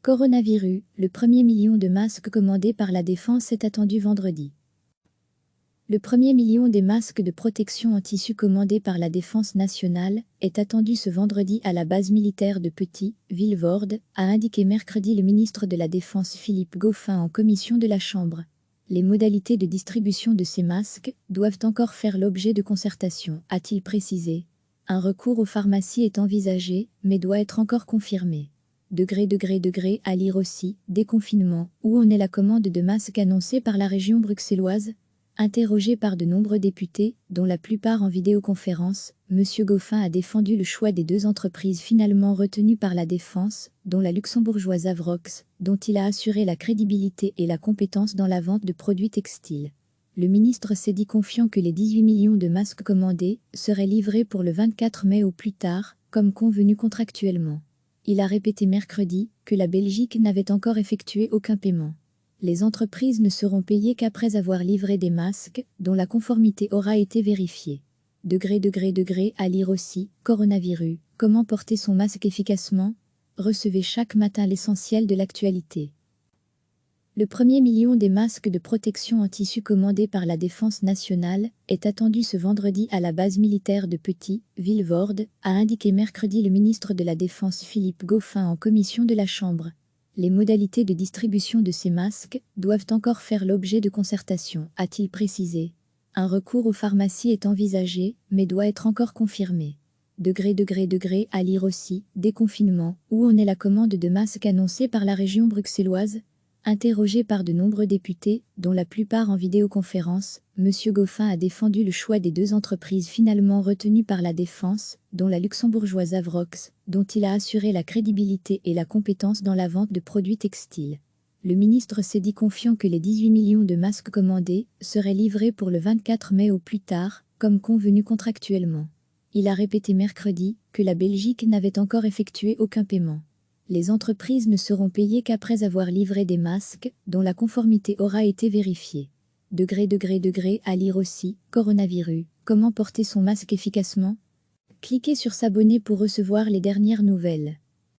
Coronavirus, le premier million de masques commandés par la Défense est attendu vendredi. Le premier million des masques de protection en tissu commandés par la Défense nationale est attendu ce vendredi à la base militaire de Petit, Vilvoorde, a indiqué mercredi le ministre de la Défense Philippe Goffin en commission de la Chambre. Les modalités de distribution de ces masques doivent encore faire l'objet de concertation, a-t-il précisé. Un recours aux pharmacies est envisagé, mais doit être encore confirmé. À lire aussi, déconfinement, où en est la commande de masques annoncée par la région bruxelloise? Interrogé par de nombreux députés, dont la plupart en vidéoconférence, M. Goffin a défendu le choix des deux entreprises finalement retenues par la Défense, dont la luxembourgeoise Avrox, dont il a assuré la crédibilité et la compétence dans la vente de produits textiles. Le ministre s'est dit confiant que les 18 millions de masques commandés seraient livrés pour le 24 mai au plus tard, comme convenu contractuellement. Il a répété mercredi que la Belgique n'avait encore effectué aucun paiement. Les entreprises ne seront payées qu'après avoir livré des masques dont la conformité aura été vérifiée. À lire aussi, coronavirus, comment porter son masque efficacement? Recevez chaque matin l'essentiel de l'actualité. Le premier million des masques de protection en tissu commandés par la Défense nationale est attendu ce vendredi à la base militaire de Petit, Vilvoorde, a indiqué mercredi le ministre de la Défense Philippe Goffin en commission de la Chambre. Les modalités de distribution de ces masques doivent encore faire l'objet de concertation, a-t-il précisé. Un recours aux pharmacies est envisagé, mais doit être encore confirmé. À lire aussi, déconfinement, où en est la commande de masques annoncée par la région bruxelloise? Interrogé par de nombreux députés, dont la plupart en vidéoconférence, M. Goffin a défendu le choix des deux entreprises finalement retenues par la Défense, dont la luxembourgeoise Avrox, dont il a assuré la crédibilité et la compétence dans la vente de produits textiles. Le ministre s'est dit confiant que les 18 millions de masques commandés seraient livrés pour le 24 mai au plus tard, comme convenu contractuellement. Il a répété mercredi que la Belgique n'avait encore effectué aucun paiement. Les entreprises ne seront payées qu'après avoir livré des masques dont la conformité aura été vérifiée. À lire aussi, coronavirus, comment porter son masque efficacement? Cliquez sur s'abonner pour recevoir les dernières nouvelles.